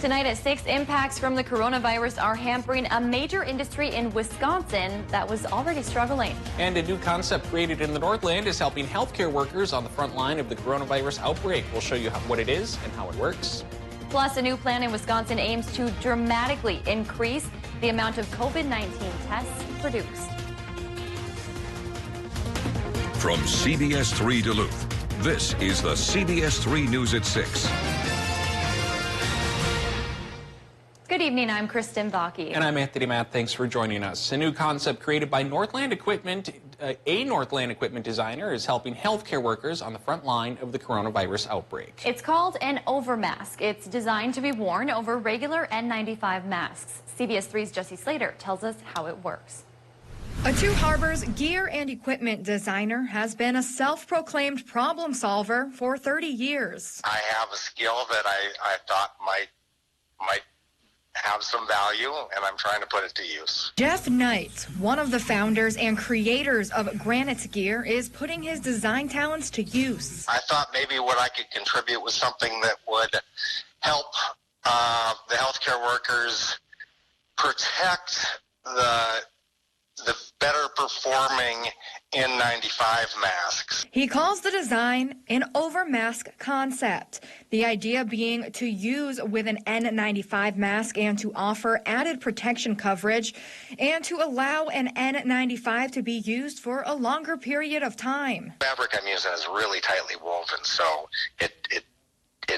Tonight at 6, impacts from the coronavirus are hampering a major industry in Wisconsin that was already struggling. And a new concept created in the Northland is helping healthcare workers on the front line of the coronavirus outbreak. We'll show you what it is and how it works. Plus, a new plan in Wisconsin aims to dramatically increase the amount of COVID-19 tests produced. From CBS3 Duluth, this is the CBS3 News at 6. Good evening, I'm Kristen Baki. And I'm Anthony Matt. Thanks for joining us. A new concept created by Northland Equipment, a Northland Equipment designer is helping healthcare workers on the front line of the coronavirus outbreak. It's called an overmask. It's designed to be worn over regular N95 masks. CBS3's Jesse Slater tells us how it works. A Two Harbors gear and equipment designer has been a self-proclaimed problem solver for 30 years. I have a skill that I thought might have some value, and I'm trying to put it to use. Jeff Knight, one of the founders and creators of Granite Gear, is putting his design talents to use. I thought maybe what I could contribute was something that would help the healthcare workers protect the better performing N95 masks. He calls the design an overmask concept, the idea being to use with an N95 mask and to offer added protection coverage and to allow an N95 to be used for a longer period of time. The fabric I'm using is really tightly woven, so it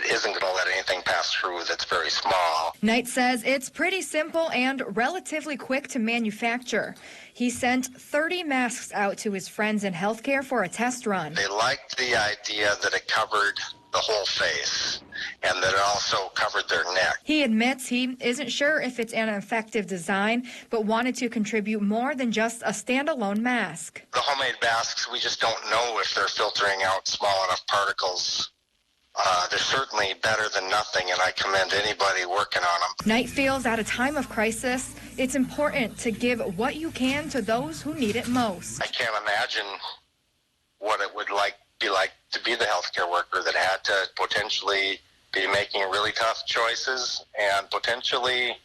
isn't going to let anything pass through that's very small. Knight says it's pretty simple and relatively quick to manufacture. He sent 30 masks out to his friends in healthcare for a test run. They liked the idea that it covered the whole face and that it also covered their neck. He admits he isn't sure if it's an effective design, but wanted to contribute more than just a standalone mask. The homemade masks, we just don't know if they're filtering out small enough particles. They're certainly better than nothing, and I commend anybody working on them. Knight feels at a time of crisis, it's important to give what you can to those who need it most. I can't imagine what it would be like to be the healthcare worker that had to potentially be making really tough choices and potentially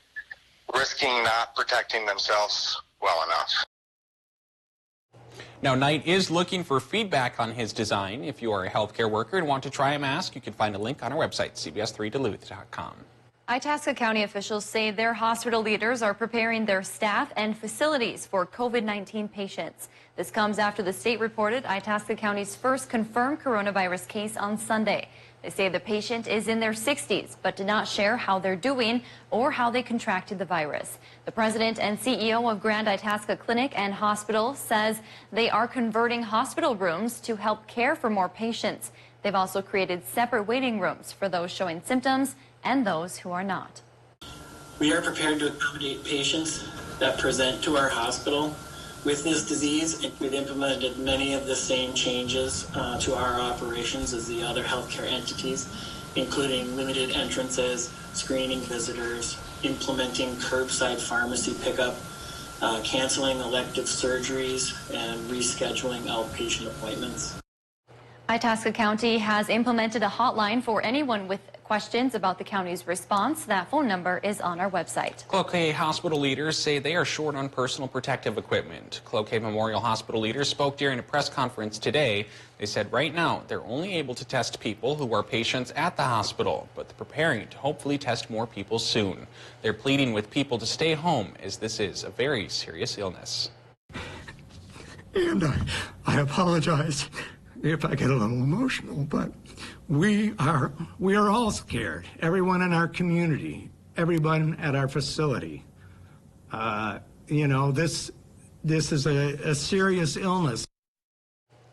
risking not protecting themselves well enough. Now, Knight is looking for feedback on his design. If you are a healthcare worker and want to try a mask, you can find a link on our website, cbs3duluth.com. Itasca County officials say their hospital leaders are preparing their staff and facilities for COVID-19 patients. This comes after the state reported Itasca County's first confirmed coronavirus case on Sunday. They say the patient is in their 60s, but did not share how they're doing or how they contracted the virus. The president and CEO of Grand Itasca Clinic and Hospital says they are converting hospital rooms to help care for more patients. They've also created separate waiting rooms for those showing symptoms and those who are not. We are prepared to accommodate patients that present to our hospital with this disease. We've implemented many of the same changes to our operations as the other healthcare entities, including limited entrances, screening visitors, implementing curbside pharmacy pickup, canceling elective surgeries, and rescheduling outpatient appointments. Itasca County has implemented a hotline for anyone with questions about the county's response. That phone number is on our website. Cloquet Hospital leaders say they are short on personal protective equipment. Cloquet Memorial Hospital leaders spoke during a press conference today. They said right now they're only able to test people who are patients at the hospital, but they're preparing to hopefully test more people soon. They're pleading with people to stay home as this is a very serious illness. And I apologize if I get a little emotional, but we are all scared. Everyone in our community, everyone at our facility. You know, this is a serious illness.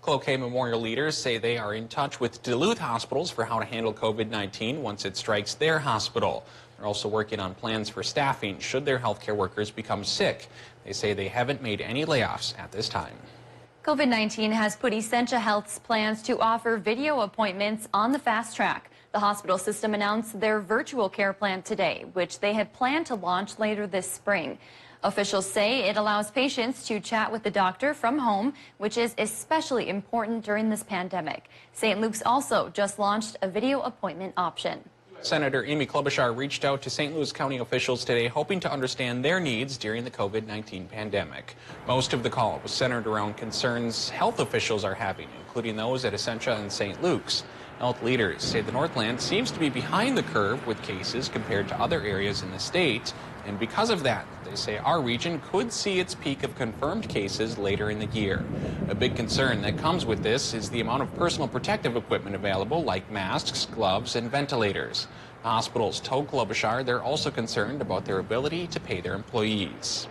Cloquet Memorial leaders say they are in touch with Duluth hospitals for how to handle COVID-19 once it strikes their hospital. They're also working on plans for staffing should their healthcare workers become sick. They say they haven't made any layoffs at this time. COVID-19 has put Essentia Health's plans to offer video appointments on the fast track. The hospital system announced their virtual care plan today, which they had planned to launch later this spring. Officials say it allows patients to chat with the doctor from home, which is especially important during this pandemic. St. Luke's also just launched a video appointment option. Senator Amy Klobuchar reached out to St. Louis County officials today, hoping to understand their needs during the COVID-19 pandemic. Most of the call was centered around concerns health officials are having, including those at Essentia and St. Luke's. Health leaders say the Northland seems to be behind the curve with cases compared to other areas in the state. And because of that, they say our region could see its peak of confirmed cases later in the year. A big concern that comes with this is the amount of personal protective equipment available, like masks, gloves, and ventilators. The hospitals told Klobuchar they're also concerned about their ability to pay their employees.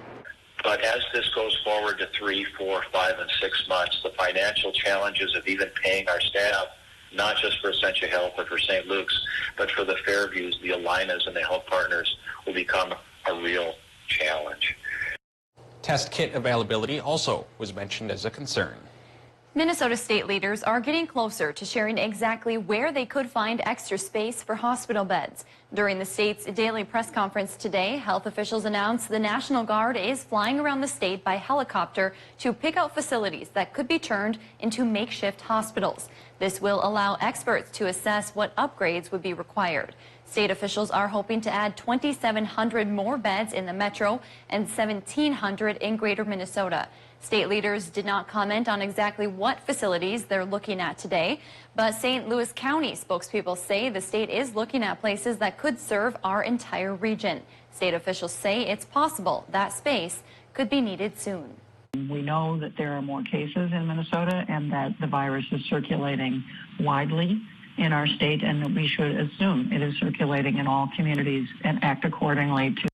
But as this goes forward to 3, 4, 5, and 6 months, the financial challenges of even paying our staff, not just for Essentia Health or for St. Luke's, but for the Fairviews, the Alinas, and the health partners will become a real challenge. Test kit availability also was mentioned as a concern. Minnesota state leaders are getting closer to sharing exactly where they could find extra space for hospital beds. During the state's daily press conference today, health officials announced the National Guard is flying around the state by helicopter to pick out facilities that could be turned into makeshift hospitals. This will allow experts to assess what upgrades would be required. State officials are hoping to add 2,700 more beds in the metro and 1,700 in greater Minnesota. State leaders did not comment on exactly what facilities they're looking at today, but St. Louis County spokespeople say the state is looking at places that could serve our entire region. State officials say it's possible that space could be needed soon. We know that there are more cases in Minnesota and that the virus is circulating widely in our state, and that we should assume it is circulating in all communities and act accordingly to.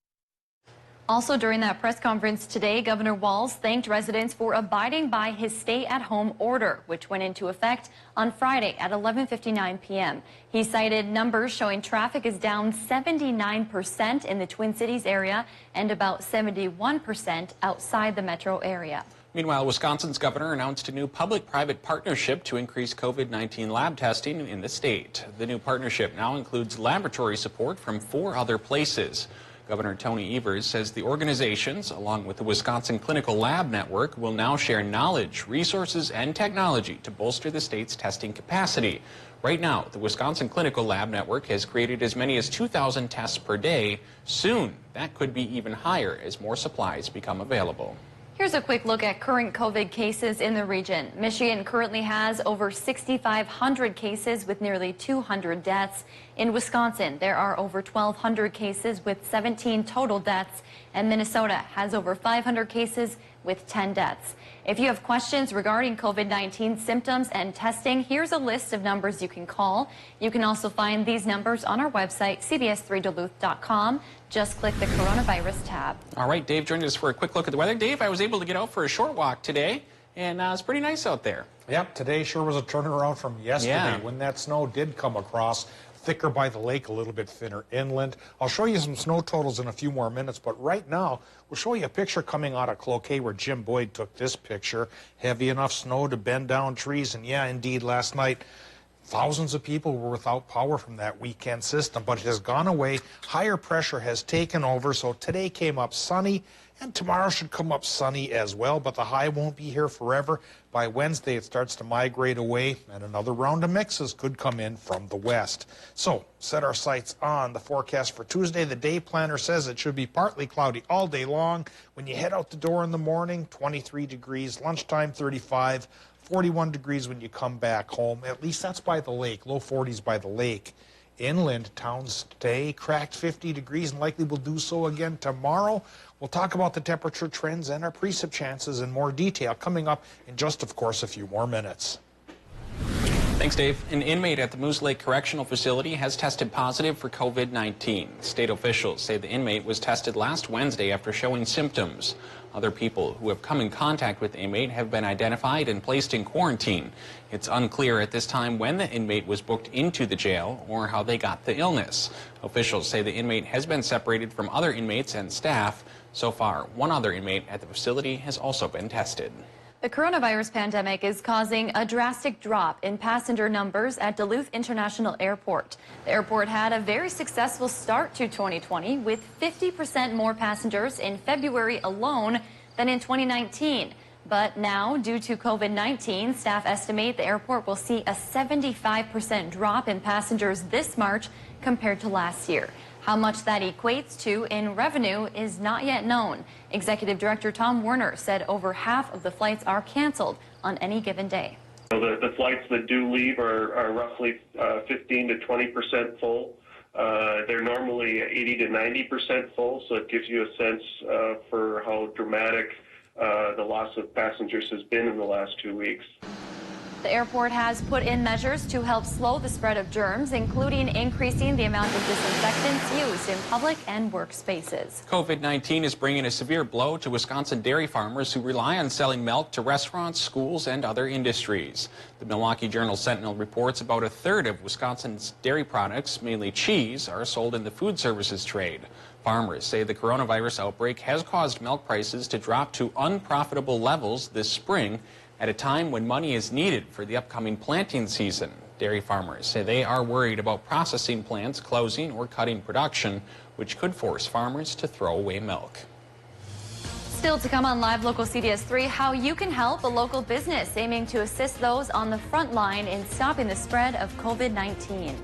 Also during that press conference today, Governor Walz thanked residents for abiding by his stay-at-home order, which went into effect on Friday at 11:59 p.m. He cited numbers showing traffic is down 79% in the Twin Cities area and about 71% outside the metro area. Meanwhile, Wisconsin's governor announced a new public-private partnership to increase COVID-19 lab testing in the state. The new partnership now includes laboratory support from 4 other places. Governor Tony Evers says the organizations, along with the Wisconsin Clinical Lab Network, will now share knowledge, resources, and technology to bolster the state's testing capacity. Right now, the Wisconsin Clinical Lab Network has created as many as 2,000 tests per day. Soon, that could be even higher as more supplies become available. Here's a quick look at current COVID cases in the region. Michigan currently has over 6,500 cases with nearly 200 deaths. In Wisconsin, there are over 1,200 cases with 17 total deaths, and Minnesota has over 500 cases with 10 deaths. If you have questions regarding COVID-19 symptoms and testing, here's a list of numbers you can call. You can also find these numbers on our website, CBS3Duluth.com. Just click the coronavirus tab. All right, Dave joined us for a quick look at the weather. Dave, I was able to get out for a short walk today, and it's pretty nice out there. Yep, today sure was a turnaround from yesterday when that snow did come across. Thicker by the lake, a little bit thinner inland. I'll show you some snow totals in a few more minutes, but right now we'll show you a picture coming out of Cloquet where Jim Boyd took this picture. Heavy enough snow to bend down trees, and yeah, indeed, last night thousands of people were without power from that weekend system, but it has gone away. Higher pressure has taken over, so today came up sunny, and tomorrow should come up sunny as well, but the high won't be here forever. By Wednesday, it starts to migrate away, and another round of mixes could come in from the west. So, set our sights on the forecast for Tuesday. The day planner says it should be partly cloudy all day long. When you head out the door in the morning, 23 degrees, lunchtime 35, 41 degrees when you come back home. At least that's by the lake, low 40s by the lake. Inland, towns today cracked 50 degrees and likely will do so again tomorrow. We'll talk about the temperature trends and our precip chances in more detail coming up in just, of course, a few more minutes. Thanks, Dave. An inmate at the Moose Lake Correctional Facility has tested positive for COVID-19. State officials say the inmate was tested last Wednesday after showing symptoms. Other people who have come in contact with the inmate have been identified and placed in quarantine. It's unclear at this time when the inmate was booked into the jail or how they got the illness. Officials say the inmate has been separated from other inmates and staff. So far, one other inmate at the facility has also been tested. The coronavirus pandemic is causing a drastic drop in passenger numbers at Duluth International Airport. The airport had a very successful start to 2020 with 50% more passengers in February alone than in 2019. But now, due to COVID-19, staff estimate the airport will see a 75% drop in passengers this March compared to last year. How much that equates to in revenue is not yet known. Executive Director Tom Werner said over half of the flights are canceled on any given day. So the flights that do leave are roughly 15 to 20% full. They're normally 80 to 90% full, so it gives you a sense for how dramatic the loss of passengers has been in the last 2 weeks. The airport has put in measures to help slow the spread of germs, including increasing the amount of disinfectants used in public and workspaces. COVID-19 is bringing a severe blow to Wisconsin dairy farmers who rely on selling milk to restaurants, schools, and other industries. The Milwaukee Journal-Sentinel reports about a third of Wisconsin's dairy products, mainly cheese, are sold in the food services trade. Farmers say the coronavirus outbreak has caused milk prices to drop to unprofitable levels this spring, at a time when money is needed for the upcoming planting season. Dairy farmers say they are worried about processing plants closing or cutting production, which could force farmers to throw away milk. Still to come on Live Local CBS3, how you can help a local business aiming to assist those on the front line in stopping the spread of COVID-19.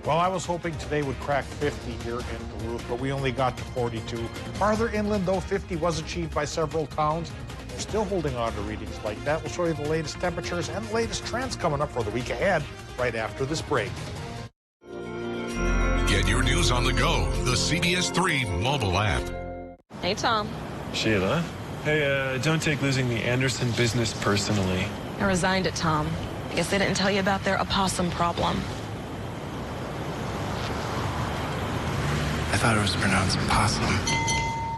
Well, I was hoping today would crack 50 here in Duluth, but we only got to 42. Farther inland, though, 50 was achieved by several towns. We're still holding on to readings like that. We'll show you the latest temperatures and the latest trends coming up for the week ahead right after this break. Get your news on the go. The CBS3 mobile app. Hey, Tom. Sheila. Hey, don't take losing the Anderson business personally. I resigned it, Tom. I guess they didn't tell you about their opossum problem. I thought it was pronounced possum.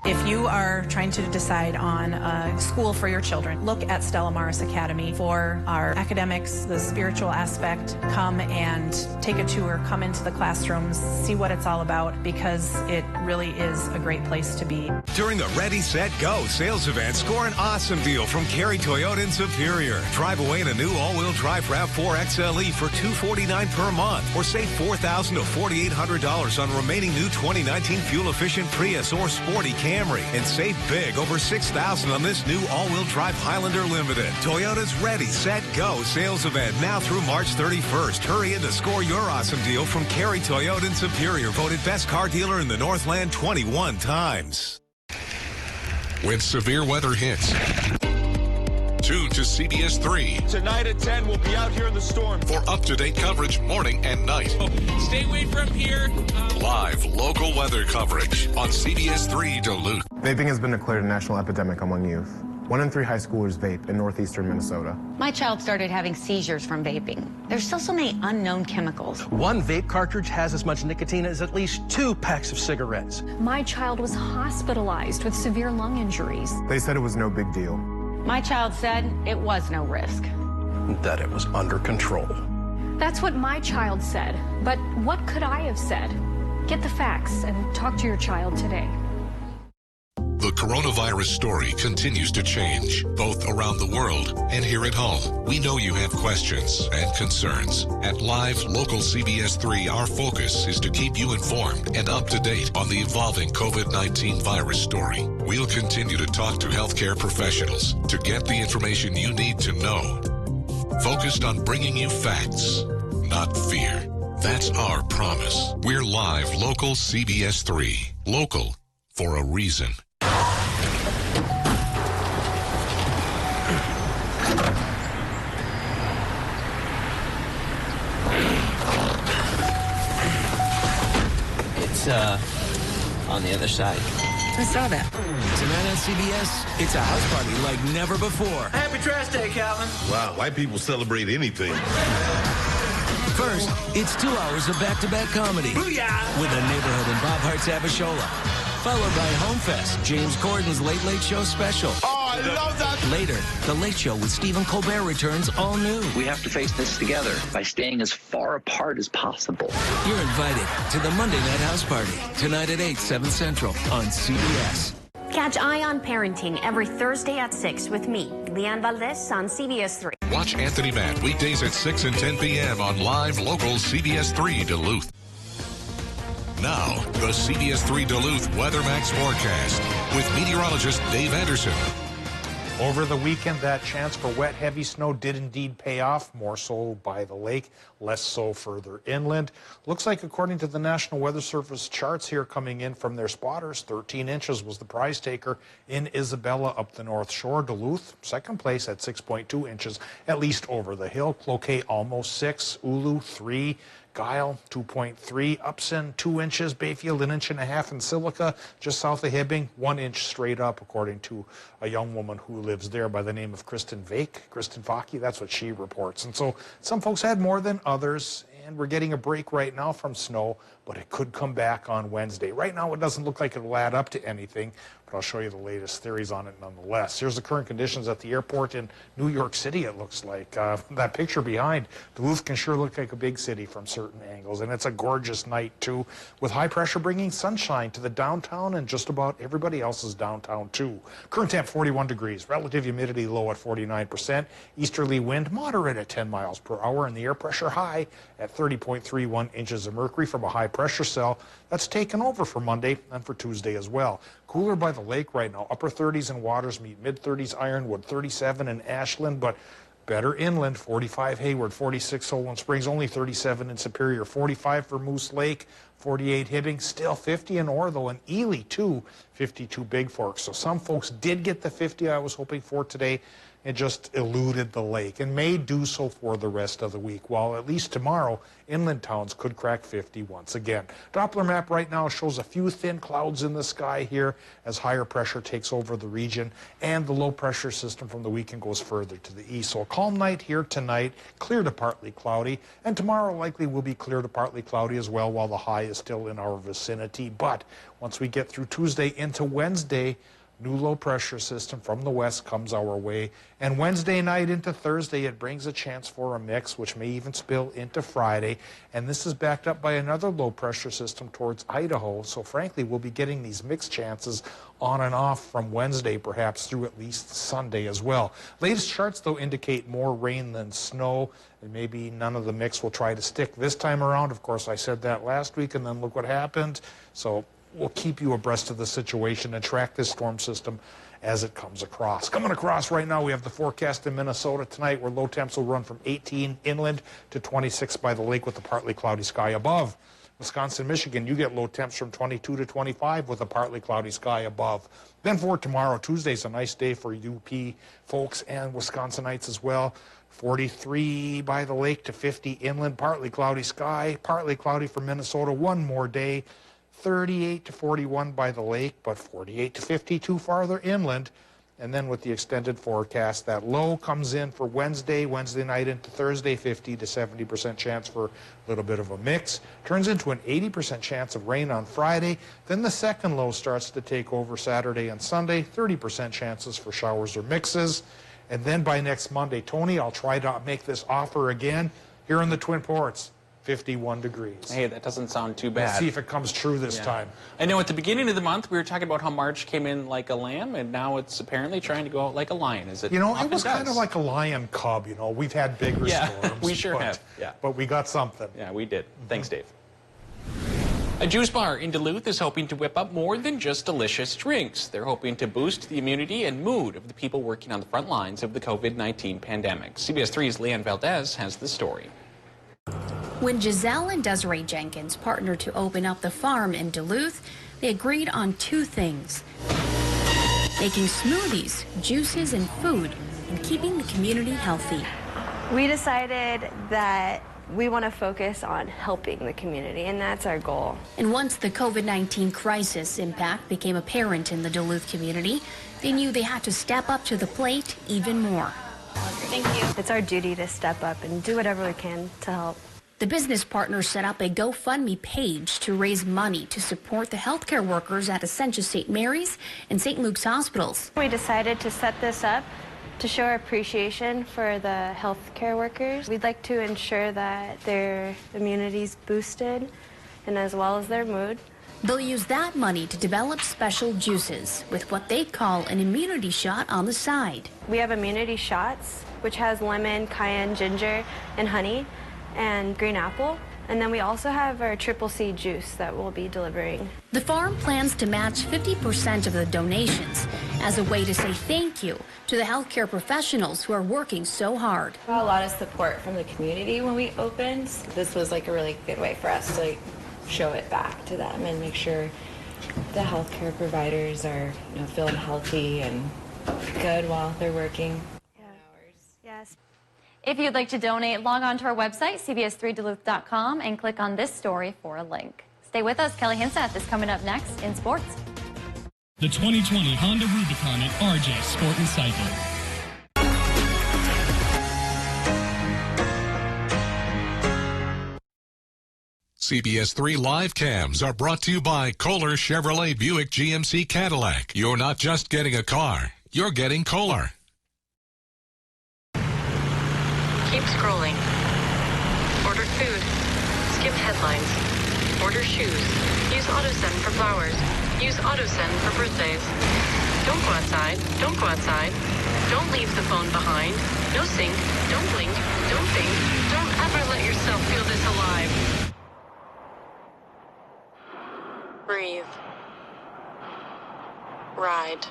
If you are trying to decide on a school for your children, look at Stella Maris Academy for our academics, the spiritual aspect. Come and take a tour, come into the classrooms, see what it's all about, because it really is a great place to be. During the Ready, Set, Go sales event, score an awesome deal from Cary Toyota in Superior. Drive away in a new all-wheel drive RAV4 XLE for $249 per month, or save $4,000 to $4,800 on remaining new 2019 fuel-efficient Prius or Sporty Camry. And save big, over $6,000 on this new all-wheel drive Highlander Limited. Toyota's Ready, Set, Go sales event now through March 31st. Hurry in to score your awesome deal from Cary Toyota in Superior. Voted best car dealer in the Northland 21 times. When severe weather hits, tune to CBS3. Tonight at 10, we'll be out here in the storm. For up-to-date coverage morning and night. Stay away from here. Live local weather coverage on CBS3 Duluth. Vaping has been declared a national epidemic among youth. 1 in 3 high schoolers vape in northeastern Minnesota. My child started having seizures from vaping. There's still so many unknown chemicals. One vape cartridge has as much nicotine as at least 2 packs of cigarettes. My child was hospitalized with severe lung injuries. They said it was no big deal. My child said it was no risk. That it was under control. That's what my child said. But what could I have said? Get the facts and talk to your child today. The coronavirus story continues to change, both around the world and here at home. We know you have questions and concerns. At Live Local CBS3, our focus is to keep you informed and up to date on the evolving COVID-19 virus story. We'll continue to talk to healthcare professionals to get the information you need to know. Focused on bringing you facts, not fear. That's our promise. We're Live Local CBS3. Local for a reason. It's on the other side. I saw that. Tonight on CBS, it's a house party like never before. Happy Trash Day, Calvin. Wow, white people celebrate anything. First, it's 2 hours of back-to-back comedy. Booyah! With a neighborhood in Bob Hart's Abishola. Followed by Home Fest, James Corden's Late Late Show special. Oh, I love that. Later, The Late Show with Stephen Colbert returns all new. We have to face this together by staying as far apart as possible. You're invited to the Monday Night House Party. Tonight at 8, 7 Central on CBS. Catch Eye on Parenting every Thursday at 6 with me, Leanne Valdez on CBS3. Watch Anthony Matt weekdays at 6 and 10 p.m. on Live Local CBS3 Duluth. Now, the CBS3 Duluth Weather Max forecast with meteorologist Dave Anderson. Over the weekend, that chance for wet, heavy snow did indeed pay off, more so by the lake, less so further inland. Looks like, according to the National Weather Service charts here coming in from their spotters, 13 inches was the prize taker in Isabella up the North Shore. Duluth, second place at 6.2 inches, at least over the hill. Cloquet, almost 6. Ulu, 3. Guile, 2.3. Upson, 2 inches. Bayfield, 1.5 inches. And Silica, just south of Hibbing, 1 inch straight up, according to a young woman who lives there by the name of Kristen Vaki. That's what she reports. And so some folks had more than others, and we're getting a break right now from snow, but it could come back on Wednesday. Right now, it doesn't look like it'll add up to anything, but I'll show you the latest theories on it nonetheless. Here's the current conditions at the airport in New York City, it looks like. That picture behind, Duluth can sure look like a big city from certain angles, and it's a gorgeous night, too, with high pressure bringing sunshine to the downtown and just about everybody else's downtown, too. Current temp, 41 degrees. Relative humidity low at 49%. Easterly wind moderate at 10 miles per hour, and the air pressure high at 30.31 inches of mercury from a high pressure cell that's taken over for Monday and for Tuesday as well. Cooler by the lake right now. Upper 30s in Watersmeet, mid-30s Ironwood, 37 in Ashland, but better inland. 45 Hayward, 46 Solon Springs, only 37 in Superior, 45 for Moose Lake, 48 Hibbing, still 50 in Orr, though, and Ely, too, 52 Big Fork. So some folks did get the 50 I was hoping for today. It just eluded the lake and may do so for the rest of the week, while at least tomorrow, inland towns could crack 50 once again. Doppler map right now shows a few thin clouds in the sky here as higher pressure takes over the region, and the low pressure system from the weekend goes further to the east. So a calm night here tonight, clear to partly cloudy, and tomorrow likely will be clear to partly cloudy as well, while the high is still in our vicinity. But once we get through Tuesday into Wednesday, new low pressure system from the west comes our way, and Wednesday night into Thursday it brings a chance for a mix, which may even spill into Friday, and this is backed up by another low pressure system towards Idaho. So frankly, we'll be getting these mixed chances on and off from Wednesday, perhaps through at least Sunday as well. Latest charts, though, indicate more rain than snow, and maybe none of the mix will try to stick this time around. Of course, I said that last week, and then look what happened. So we'll keep you abreast of the situation and track this storm system as it comes across. Coming across right now, we have the forecast in Minnesota tonight, where low temps will run from 18 inland to 26 by the lake with a partly cloudy sky above. Wisconsin, Michigan, you get low temps from 22 to 25 with a partly cloudy sky above. Then for tomorrow, Tuesday's a nice day for UP folks and Wisconsinites as well. 43 by the lake to 50 inland, partly cloudy sky, partly cloudy for Minnesota. One more day. 38 to 41 by the lake, but 48 to 52 farther inland. And then with the extended forecast, that low comes in for Wednesday night into Thursday, 50 to 70% chance for a little bit of a mix. Turns into an 80% chance of rain on Friday. Then the second low starts to take over Saturday and Sunday, 30% chances for showers or mixes. And then by next Monday, Tony, I'll try to make this offer again here in the Twin Ports. 51 degrees. Hey, that doesn't sound too bad. Let's see if it comes true this time. I know at the beginning of the month we were talking about how March came in like a lamb, and now it's apparently trying to go out like a lion. Is it? You know, it was kind of like a lion cub. You know, we've had bigger storms. We sure have. Yeah, but we got something. Yeah, we did. Thanks, Dave. A juice bar in Duluth is hoping to whip up more than just delicious drinks. They're hoping to boost the immunity and mood of the people working on the front lines of the COVID-19 pandemic. CBS3's Leanne Valdez has the story. When Giselle and Desiree Jenkins partnered to open up the farm in Duluth, they agreed on two things: making smoothies, juices, and food, and keeping the community healthy. We decided that we want to focus on helping the community, and that's our goal. And once the COVID-19 crisis impact became apparent in the Duluth community, they knew they had to step up to the plate even more. Thank you. It's our duty to step up and do whatever we can to help. The business partners set up a GoFundMe page to raise money to support the healthcare workers at Essentia St. Mary's and St. Luke's hospitals. We decided to set this up to show our appreciation for the healthcare workers. We'd like to ensure that their immunity's boosted, and as well as their mood. They'll use that money to develop special juices with what they call an immunity shot on the side. We have immunity shots, which has lemon, cayenne, ginger, and honey, and green apple. And then we also have our Triple C juice that we'll be delivering. The farm plans to match 50% of the donations as a way to say thank you to the healthcare professionals who are working so hard. A lot of support from the community when we opened. This was like a really good way for us to show it back to them and make sure the healthcare providers are feeling healthy and good while they're working. Yes. If you'd like to donate, log on to our website, CBS3Duluth.com, and click on this story for a link. Stay with us. Kelly Hinseth is coming up next in sports. The 2020 Honda Rubicon at RJ Sport and Cycle. CBS3 live cams are brought to you by Kohler Chevrolet Buick GMC Cadillac. You're not just getting a car, you're getting Kohler. Keep scrolling. Order food. Skip headlines. Order shoes. Use AutoSend for flowers. Use AutoSend for birthdays. Don't go outside. Don't go outside. Don't leave the phone behind. No sync. Don't blink. Don't think. Don't ever let yourself feel this alive. Breathe. Ride.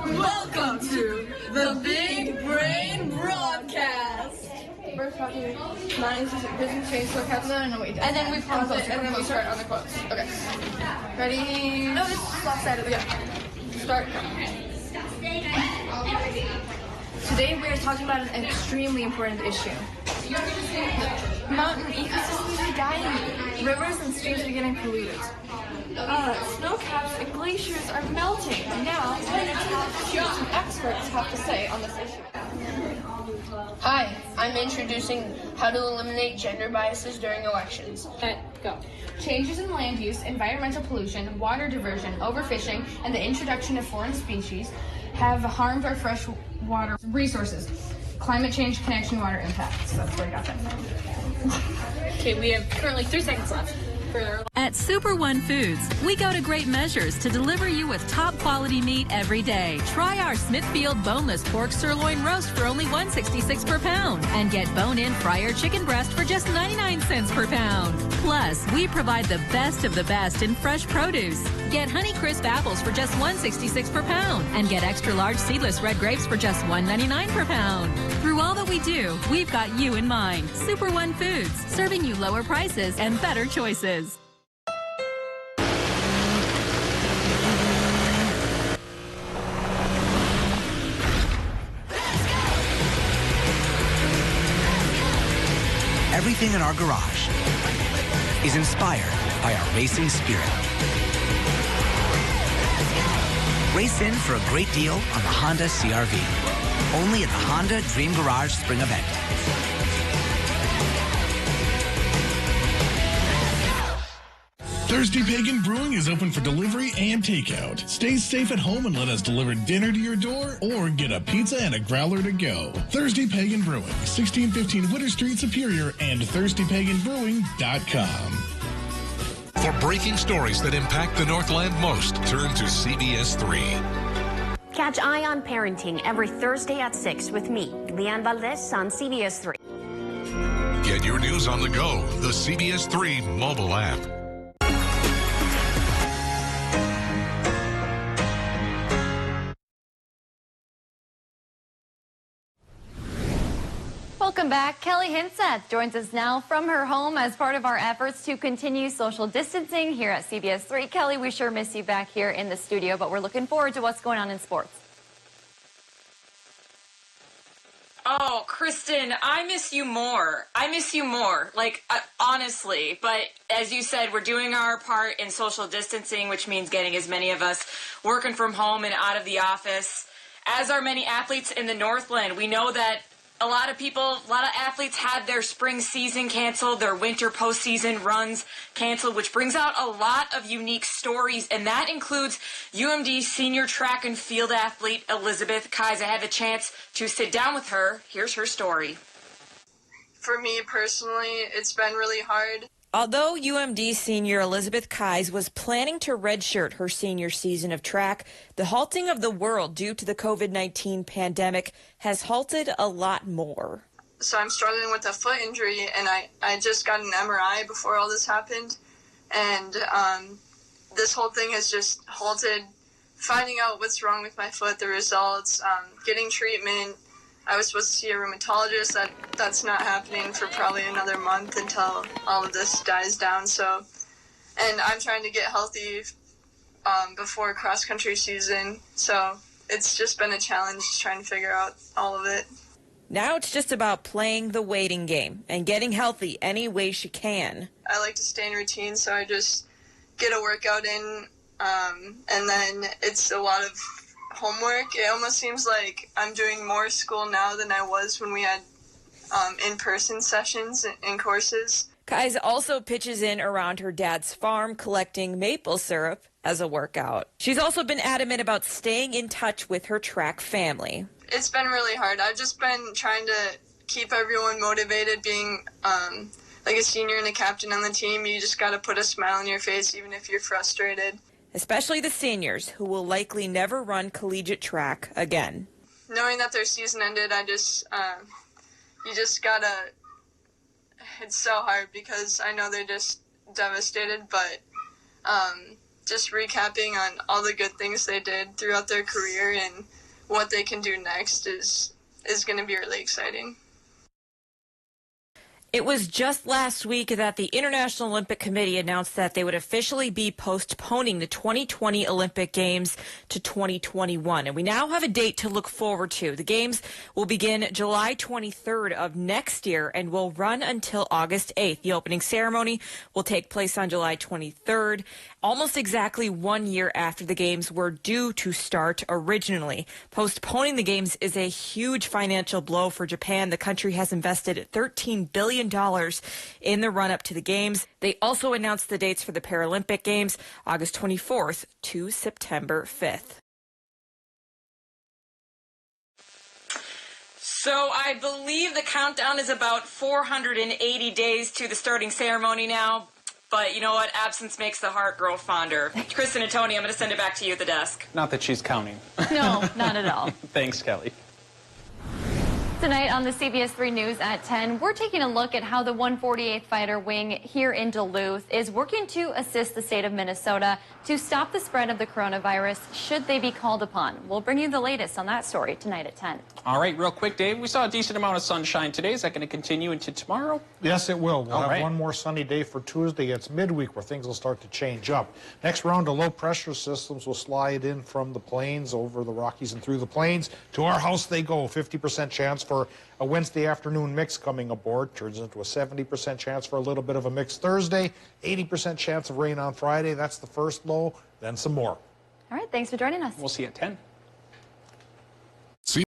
Welcome to the Big Brain Broadcast. First talking, my business change so captain, and then we pause it, and then we start on the quotes. Okay. Ready? No, this is lopsided. Okay. Start. Today we are talking about an extremely important issue. Mountain ecosystems are dying. Rivers and streams are getting polluted. Snow caps and glaciers are melting. Now, let's hear what some experts have to say on this issue. Hi, I'm introducing how to eliminate gender biases during elections. Go. Changes in land use, environmental pollution, water diversion, overfishing, and the introduction of foreign species have harmed our fresh water resources. Climate change, connection, water impacts. That's where I got that from. Okay, we have currently 3 seconds left. At Super One Foods, we go to great measures to deliver you with top quality meat every day. Try our Smithfield boneless pork sirloin roast for only $1.66 per pound and get bone-in fryer chicken breast for just 99 cents per pound. Plus, we provide the best of the best in fresh produce. Get Honeycrisp apples for just $1.66 per pound and get extra large seedless red grapes for just $1.99 per pound. Through all that we do, we've got you in mind. Super One Foods, serving you lower prices and better choices. Everything in our garage is inspired by our racing spirit. Race in for a great deal on the Honda CR-V. Only at the Honda Dream Garage Spring Event. Thirsty Pagan Brewing is open for delivery and takeout. Stay safe at home and let us deliver dinner to your door or get a pizza and a growler to go. Thirsty Pagan Brewing, 1615 Witter Street, Superior, and thirstypaganbrewing.com. For breaking stories that impact the Northland most, turn to CBS3. Catch Eye on Parenting every Thursday at 6 with me, Leanne Valdez, on CBS3. Get your news on the go, the CBS3 mobile app. Welcome back. Kelly Hinseth joins us now from her home as part of our efforts to continue social distancing here at CBS3. Kelly, we sure miss you back here in the studio, but we're looking forward to what's going on in sports. Oh, Kristen, I miss you more. I miss you more, honestly. But as you said, we're doing our part in social distancing, which means getting as many of us working from home and out of the office. As are many athletes in the Northland, we know that a lot of athletes had their spring season canceled, their winter postseason runs canceled, which brings out a lot of unique stories, and that includes UMD senior track and field athlete Elizabeth Kais. I had the chance to sit down with her. Here's her story. For me personally, it's been really hard. Although UMD senior Elizabeth Keyes was planning to redshirt her senior season of track, the halting of the world due to the COVID-19 pandemic has halted a lot more. So I'm struggling with a foot injury, and I just got an MRI before all this happened, and this whole thing has just halted. Finding out what's wrong with my foot, the results, getting treatment. I was supposed to see a rheumatologist. That's not happening for probably another month until all of this dies down. So, and I'm trying to get healthy before cross-country season. So it's just been a challenge trying to figure out all of it. Now it's just about playing the waiting game and getting healthy any way she can. I like to stay in routine, so I just get a workout in, and then it's a lot of homework. It almost seems like I'm doing more school now than I was when we had in-person sessions and courses. Keyes also pitches in around her dad's farm collecting maple syrup as a workout. She's also been adamant about staying in touch with her track family. It's been really hard. I've just been trying to keep everyone motivated. Being like a senior and a captain on the team, you just got to put a smile on your face even if you're frustrated. Especially the seniors, who will likely never run collegiate track again. Knowing that their season ended, you just gotta, it's so hard because I know they're just devastated, but just recapping on all the good things they did throughout their career and what they can do next is going to be really exciting. It was just last week that the International Olympic Committee announced that they would officially be postponing the 2020 Olympic Games to 2021. And we now have a date to look forward to. The Games will begin July 23rd of next year and will run until August 8th. The opening ceremony will take place on July 23rd, almost exactly 1 year after the Games were due to start originally. Postponing the Games is a huge financial blow for Japan. The country has invested $13 billion in the run-up to the Games. They also announced the dates for the Paralympic Games, August 24th to September 5th. So I believe the countdown is about 480 days to the starting ceremony now. But you know what? Absence makes the heart grow fonder. Kristen and Tony, I'm going to send it back to you at the desk. Not that she's counting. No, not at all. Thanks, Kelly. Tonight on the CBS3 News at 10, we're taking a look at how the 148th Fighter Wing here in Duluth is working to assist the state of Minnesota to stop the spread of the coronavirus should they be called upon. We'll bring you the latest on that story tonight at 10. All right, real quick, Dave. We saw a decent amount of sunshine today. Is that going to continue into tomorrow? Yes, it will. We'll have right. one more sunny day for Tuesday. It's midweek where things will start to change up. Next round of low-pressure systems will slide in from the plains over the Rockies and through the plains. To our house they go. 50% chance for a Wednesday afternoon mix coming aboard. Turns into a 70% chance for a little bit of a mix Thursday. 80% chance of rain on Friday. That's the first low. Then some more. All right, thanks for joining us. We'll see you at 10.